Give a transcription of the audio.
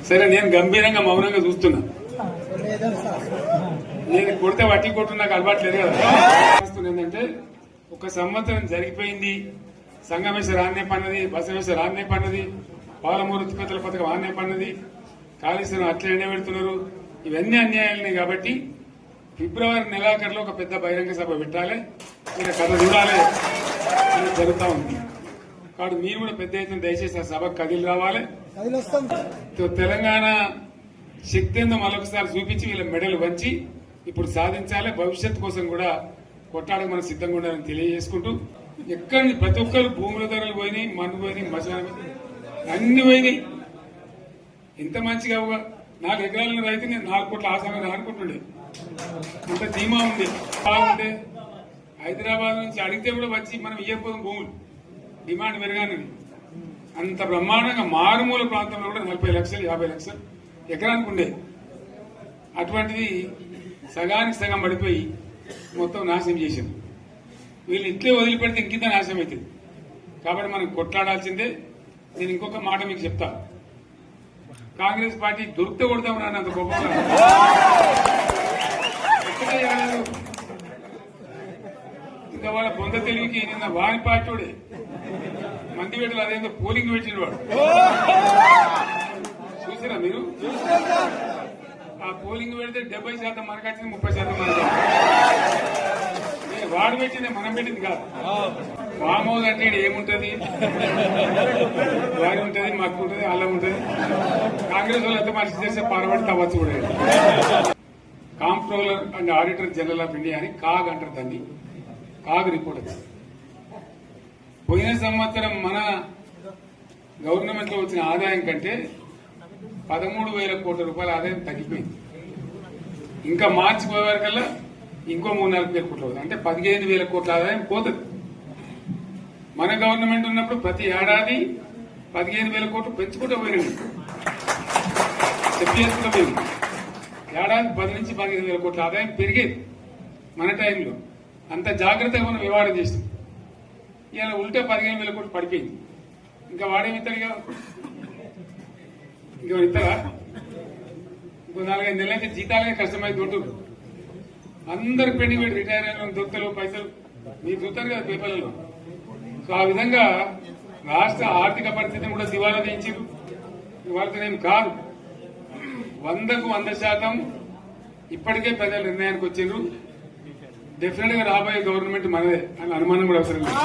సరే నేను గంభీరంగా మౌనంగా చూస్తున్నా. నేను కొడితే వట్టి కొట్టు నాకు అలవాట్లేదు కదా. ఏంటంటే ఒక సంవత్సరం జరిగిపోయింది. సంగమేశ్వర ఆన్నే పన్నది, బసవేశ్వర ఆన్నే పన్నది, పాలమూరు ఉత్పత్తుల పథకం ఆన్నే పన్నది, కాళేశ్వరం అట్లా ఎండబెడుతున్నారు. ఇవన్నీ అన్యాయాలున్నాయి కాబట్టి ఫిబ్రవరి నెలాఖరులో ఒక పెద్ద బహిరంగ సభ పెట్టాలి, మీరు కథ చూడాలి అని జరుగుతూ ఉంది. కాబట్టి మీరు కూడా పెద్ద ఎత్తున దయచేసి ఆ సభకు కదిలి రావాలి. తెలంగాణ శక్తి ఏందో మరొకసారి చూపించి వీళ్ళ మెడలు వంచి ఇప్పుడు సాధించాలి. భవిష్యత్తు కోసం కూడా కొట్టాడకు మనం సిద్ధంగా ఉండాలని తెలియజేసుకుంటూ, ఎక్కడి ప్రతి ఒక్కరు భూముల ధరలు పోయినాయి, మన్ను పోయినాయి, మసాలా అన్ని పోయినాయి. ఎంత మంచిగా 4 ఎకరాల రైతు నేను 4 కోట్ల ఆసానం అనుకుంటుండే, అంత ధీమా ఉంది. బాగుండే హైదరాబాద్ నుంచి అడిగితే కూడా వచ్చి మనం ఇవ్వకపోదాం భూములు డిమాండ్ పెరగానని. అంత బ్రహ్మాండంగా మారుమూల ప్రాంతంలో కూడా 40 లక్షలు 50 లక్షలు ఎకరానికి ఉండే. అటువంటిది సగానికి సగం పడిపోయి మొత్తం నాశనం చేసింది. వీళ్ళు ఇట్లే వదిలిపెడితే ఇంకింత నాశనం అవుతుంది. కాబట్టి మనం కొట్లాడాల్సిందే. నేను ఇంకొక మాట మీకు చెప్తా, కాంగ్రెస్ పార్టీ దొరికితే కొడతాం రాని అంత గొప్పగా ఇంకా వాళ్ళ బొంద తెలివికి నిన్న వారి పార్టీ మంది పెట్టలు అదేందో పోలింగ్ పెట్టిన వాడు చూసారా మీరు? ఆ పోలింగ్ పెడితే 70% మనకు వచ్చింది, 30% మనకి. వాడు పెట్టింది మనం పెట్టింది కాదు. వామోజ్ అంటే ఏముంటది, వారి ఉంటది, మాకు ఉంటది, అల్లం ఉంటది. కాంగ్రెస్ వాళ్ళు ఎంత మంచి చేస్తే పారబడి తవ్వచ్చు కూడా. Comptroller and auditor general of India అని కాగ్ అంటారు దాన్ని. కాగ్ రిపోర్ట్ అది. పోయిన సంవత్సరం మన గవర్నమెంట్ లో వచ్చిన ఆదాయం కంటే 13,000 కోట్ల రూపాయల ఆదాయం తగ్గిపోయింది. ఇంకా మార్చి పోయేవరకల్లా ఇంకో 3-4 వేల కోట్లు అవుతుంది. అంటే 15,000 కోట్ల ఆదాయం పోతుంది. మన గవర్నమెంట్ ఉన్నప్పుడు ప్రతి ఏడాది 15,000 కోట్లు పెంచుకుంటూ పోయినాయి, చెప్పేసుకుంటూ పోయింది. ఏడాది 10 నుంచి 15,000 కోట్ల ఆదాయం పెరిగేది మన టైంలో. అంత జాగ్రత్తగా మనం వ్యవహారం చేస్తాం. ఇలా ఉల్టా 15,000 కోట్లు పడిపోయింది. ఇంకా వాడేమిస్తాడుగా, ఇంకో ఇస్తారా? ఇంకో 4-5 నెలలైతే జీతాలే కష్టమై దొరుకుతుంది. అందరు పెండింగ్ పెట్టి రిటైర్ అయిన దొరుకుతలు పైసలు మీరు చూస్తారు కదా పేపర్లలో. సో ఆ విధంగా రాష్ట్ర ఆర్థిక పరిస్థితిని కూడా దివాలా తీయించారు. వాళ్ళతోనేం కాదు, 100కు 100% ఇప్పటికే ప్రజల నిర్ణయానికి వచ్చారు. డెఫినెట్ గా రాబోయే గవర్నమెంట్ మనదే అని అనుమానం కూడా అవసరం లేదు.